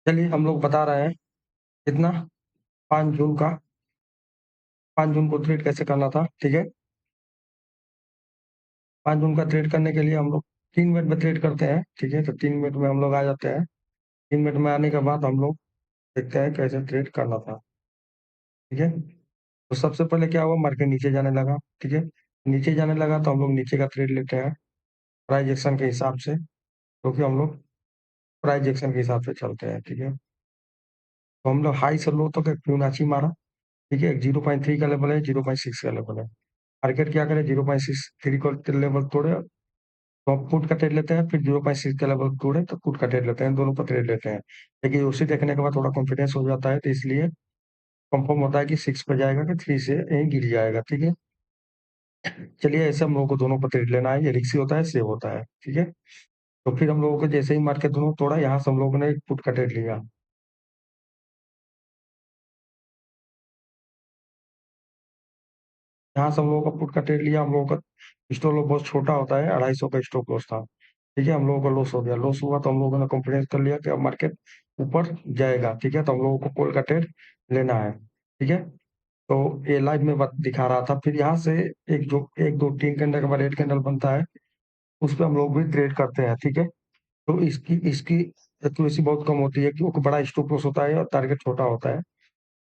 चलिए हम लोग बता रहे हैं कितना 5 जून का 5 जून को ट्रेड कैसे करना था, ठीक है? 5 जून का ट्रेड करने के लिए हम लोग 3 मिनट में ट्रेड करते हैं, ठीक है? तो 3 मिनट में हम लोग आ जाते हैं। 3 मिनट में आने के बाद हम लोग देखते हैं कैसे ट्रेड करना था, ठीक है? तो सबसे पहले क्या हुआ, मार्केट नीचे जाने लगा, ठीक है? नीचे जाने लगा तो हम लोग नीचे का ट्रेड लेते हैं प्राइस एक्शन के हिसाब से, क्योंकि हम लोग प्राइस एक्शन के हिसाब से चलते हैं, ठीक है? तो हम लोग हाई से लो तक एक फिबोनाची मारा, ठीक है? 0.3 का लेवल है, 0.6 का लेवल है। मार्केट क्या करे, 0.63 को लेवल तोड़े तो आप पुट का ट्रेड लेते हैं, फिर 0.6 का लेवल तोड़े तो पुट का ट्रेड लेते हैं, दोनों का ट्रेड लेते हैं। लेकिन उसी देखने के बाद थोड़ा कॉन्फिडेंस हो जाता है, तो इसलिए कंफर्म होता है कि 6 पे जाएगा कि 3 से यहीं गिर जाएगा, ठीक है? चलिए ऐसे हम लोगों को दोनों पर ट्रेड लेना है, ये रिस्की होता है, सेव होता है, ठीक है? तो फिर हम लोगों को जैसे ही मार्केट दोनों तोड़ा, यहाँ से हम लोगों ने एक पुट का ट्रेड लिया। यहाँ से हम लोगों का पुट का ट्रेड लिया, हम लोगों का स्टॉप लॉस बहुत छोटा होता है, 250 का स्टॉप लॉस था, ठीक है? हम लोगों का लॉस हो गया, लॉस हुआ तो हम लोगों ने कॉन्फिडेंस कर लिया कि अब मार्केट ऊपर जाएगा, ठीक है? तो हम लोगों को कॉल का ट्रेड लेना है, ठीक है? तो ये लाइव में बत दिखा रहा था, फिर यहाँ से एक जो 1, 2, 3 कैंडल के बाद रेड कैंडल बनता है, उस पे हम लोग भी ट्रेड करते हैं, ठीक है? तो इसकी इसकी एक्यूरेसी बहुत कम होती है क्योंकि बड़ा स्टॉप लॉस होता है और टारगेट छोटा होता है,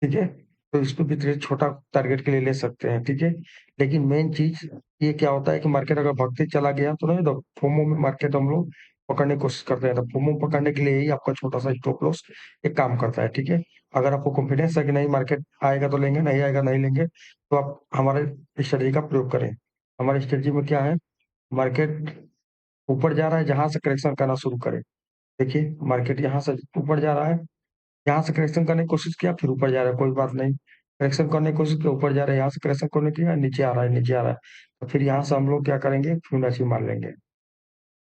ठीक है? तो इसको भी ट्रेड छोटा टारगेट के लिए ले सकते हैं, ठीक है? लेकिन मेन चीज़ ये क्या होता है कि मार्केट अगर भागते चला गया तो नहीं, तो फोमो में मार्केट हम लोग पकड़ने की कोशिश करते हैं, तो फोमो पकड़ने के लिए ही आपका छोटा-सा स्टॉप लॉस एक काम करता है, ठीक है? अगर आपको कॉन्फिडेंस है कि नहीं मार्केट आएगा तो लेंगे, नहीं आएगा नहीं लेंगे, तो आप हमारे स्ट्रेटजी का प्रयोग करें। हमारी स्ट्रेटजी में क्या है, मार्केट ऊपर जा रहा है, जहाँ से करेक्शन करना शुरू करें। देखिए, मार्केट यहाँ से ऊपर जा रहा है, यहाँ से करेक्शन करने की कोशिश किया, फिर ऊपर जा रहा है, कोई बात नहीं। करेक्शन करने की कोशिश किया, ऊपर जा रहा है, यहाँ से करेक्शन करने किया, नीचे आ रहा है, नीचे आ रहा है। तो फिर यहाँ से हम लोग क्या करेंगे, फिबोनाची मान लेंगे,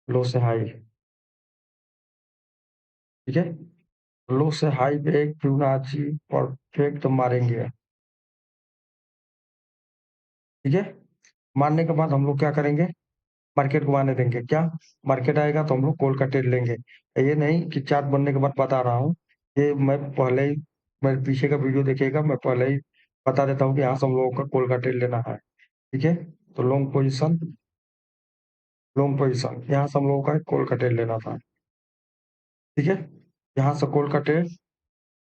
लो से हाई, ठीक है? लो से हाई पे एक फिबोनाची परफेक्ट मारेंगे, ठीक है? मारने के बाद हम लोग क्या करेंगे, मार्केट को आने देंगे। क्या? मार्केट आएगा तो हम लोग कॉल का ट्रेड लेंगे। ये नहीं कि चार्ट बनने के बाद बता रहा हूँ, ये मैं पहले ही मैं पीछे का वीडियो देखिएगा, मैं पहले ही बता देता हूँ कि यहाँ से हम लोगों का कॉल का ट्रेड लेना है, ठीक है? तो लॉन्ग पोजीशन यहाँ से हम लोगों का कॉल का ट्रेड लेना था, ठीक है? यहाँ से कॉल का ट्रेड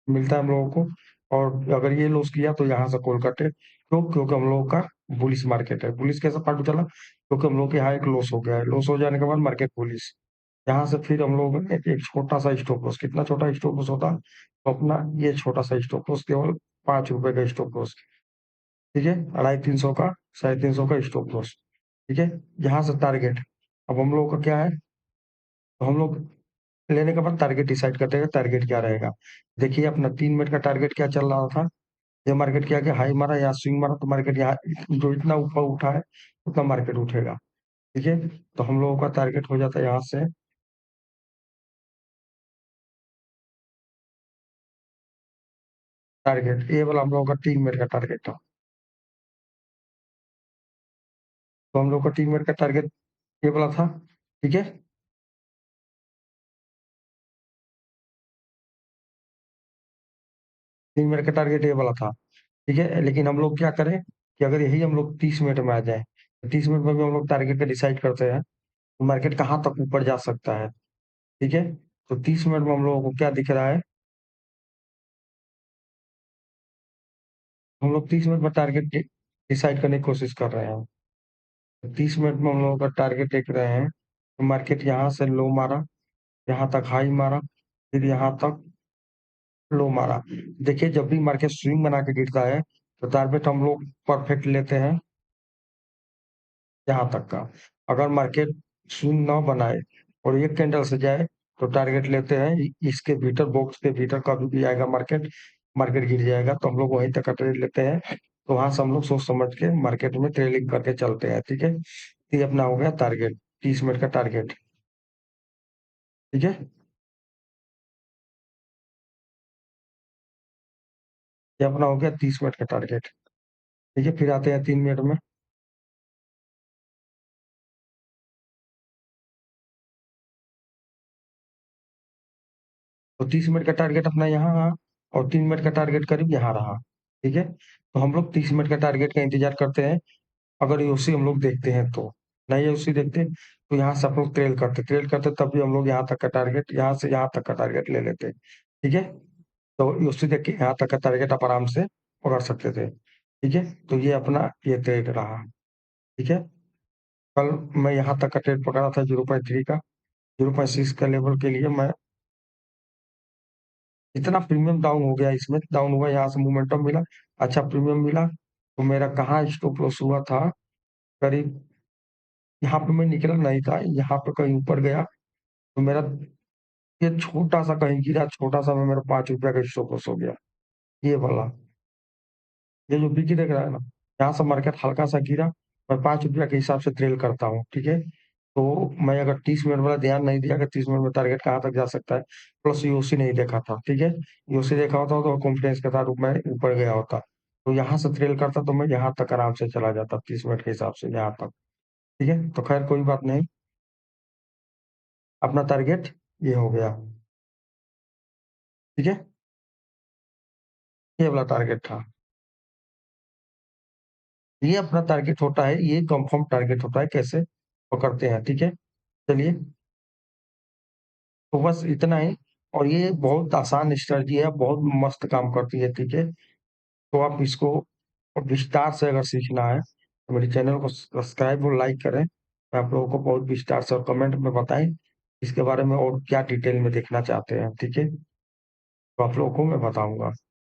मिलता है हम लोगों को, और अगर ये लॉस किया तो यहाँ से कॉल का ट्रेड, क्यों? क्योंकि हम लोगों का बुलिश मार्केट है। बुलिश कैसा पार्ट चला? क्योंकि हम लोग के यहाँ एक लॉस हो गया है, लॉस हो जाने के बाद मार्केट बुलिश। यहाँ से फिर हम लोगों ने एक छोटा-सा स्टॉप लॉस, कितना छोटा स्टॉप लॉस होता? तो अपना ये छोटा-सा स्टॉप लॉस केवल ₹5 का स्टॉप लॉस, ठीक है? 250-300 का, 350 का स्टॉप लॉस, ठीक है? यहाँ से टारगेट, अब हम लोगों का क्या है, तो हम लोग लेने के बाद टारगेट डिसाइड करते हैं, टारगेट क्या रहेगा। देखिए अपना 3 मिनट का टारगेट क्या चल रहा था, ये मार्केट क्या किया, हाई मारा, यहाँ स्विंग मारा तो मार्केट यहाँ जो इतना ऊपर उठा है, उतना मार्केट उठेगा, ठीक है? तो हम लोगों का टारगेट हो जाता है यहाँ से टारगेट, ये वाला हम लोगों का 3 मिनट का टारगेट था। तो हम लोग का 3 मिनट का टारगेट ये वाला था, ठीक है? 3 मिनट का टारगेट ये वाला था, ठीक है? लेकिन हम लोग क्या करें कि अगर यही हम लोग 30 मिनट में आ जाएँ, तो 30 मिनट में भी हम लोग टारगेट का डिसाइड करते हैं, मार्केट कहाँ तक ऊपर जा सकता है, ठीक है? तो 30 मिनट में हम लोगों को क्या दिख रहा है, हम लोग 30 मिनट में टारगेट डिसाइड करने की कोशिश कर रहे हैं। 30 मिनट में हम लोगों का टारगेट देख रहे हैं, तो मार्केट यहाँ से लो मारा, यहाँ तक हाई मारा, फिर यहाँ तक लो मारा। देखिए जब भी मार्केट स्विंग बना के गिरता है, तो टारगेट हम लोग परफेक्ट लेते हैं यहाँ तक का। अगर मार्केट स्विंग ना बनाए और एक कैंडल से जाए, तो टारगेट लेते हैं इसके भीतर, बॉक्स के भीतर कभी भी आएगा मार्केट, मार्केट गिर जाएगा तो हम लोग वहीं तक का ट्रेड लेते हैं। तो वहाँ से हम लोग सोच समझ के मार्केट में ट्रेडिंग करके चलते हैं, ठीक है? ये अपना हो गया टारगेट, 30 मिनट का टारगेट, ठीक है? ये अपना हो गया 30 मिनट का टारगेट, ठीक है? फिर आते हैं 3 मिनट में। तो 30 मिनट का टारगेट अपना यहाँ रहा और 3 मिनट का टारगेट करीब यहाँ रहा, ठीक है? तो हम लोग 30 मिनट का टारगेट का इंतज़ार करते हैं, अगर यूसी हम लोग देखते हैं तो। नहीं यूसी देखते, तो यहाँ से हम लोग ट्रेल करते तब भी हम लोग यहाँ तक का टारगेट, यहाँ से यहाँ तक का टारगेट ले लेते, ठीक है? तो यूसी देख के यहाँ तक का टारगेट आप आराम से पकड़ सकते थे, ठीक है? तो ये अपना ये ट्रेड रहा, ठीक है? कल मैं यहाँ तक का ट्रेड पकड़ा था 0.3 का, 0.6 का लेवल के लिए मैं इतना प्रीमियम डाउन हो गया, इसमें डाउन हुआ, यहाँ से मोमेंटम मिला, अच्छा प्रीमियम मिला, तो मेरा कहाँ स्टॉप लॉस हुआ था, करीब यहाँ पे मैं निकला नहीं था, यहाँ पे कहीं ऊपर गया, तो मेरा ये छोटा-सा कहीं गिरा, छोटा-सा में मेरा ₹5 का स्टॉप लॉस हो गया, ये वाला। ये जो बिकी दिख रहा है ना, यहाँ से मार्केट हल्का-सा गिरा, मैं ₹5 के हिसाब से ट्रेल करता हूँ, ठीक है? तो मैं अगर 30 मिनट वाला ध्यान नहीं दिया कि 30 मिनट में टारगेट कहाँ तक जा सकता है, प्लस यूएससी नहीं देखा था, ठीक है? यूएससी देखा होता तो कॉन्फिडेंस के साथ मैं ऊपर गया होता। तो यहाँ से ट्रेल करता तो मैं यहाँ तक आराम से चला जाता 30 मिनट के हिसाब से यहाँ तक, ठीक है? तो खैर कोई बात नहीं, अपना टारगेट ये हो गया, ठीक है? ये वाला टारगेट था। ये अपना टारगेट होता है, ये कन्फर्म टारगेट होता है, कैसे पकड़ते हैं, ठीक है? चलिए, तो बस इतना ही और ये बहुत आसान स्ट्रेटजी है, बहुत मस्त काम करती है, ठीक है? तो आप इसको विस्तार से अगर सीखना है, तो मेरे चैनल को सब्सक्राइब और लाइक करें। मैं आप लोगों को बहुत विस्तार से और कमेंट में बताएँ, इसके बारे में और क्या डिटेल में देखना चाहते हैं, ठीक है? तो आप लोगों को मैं बताऊँगा।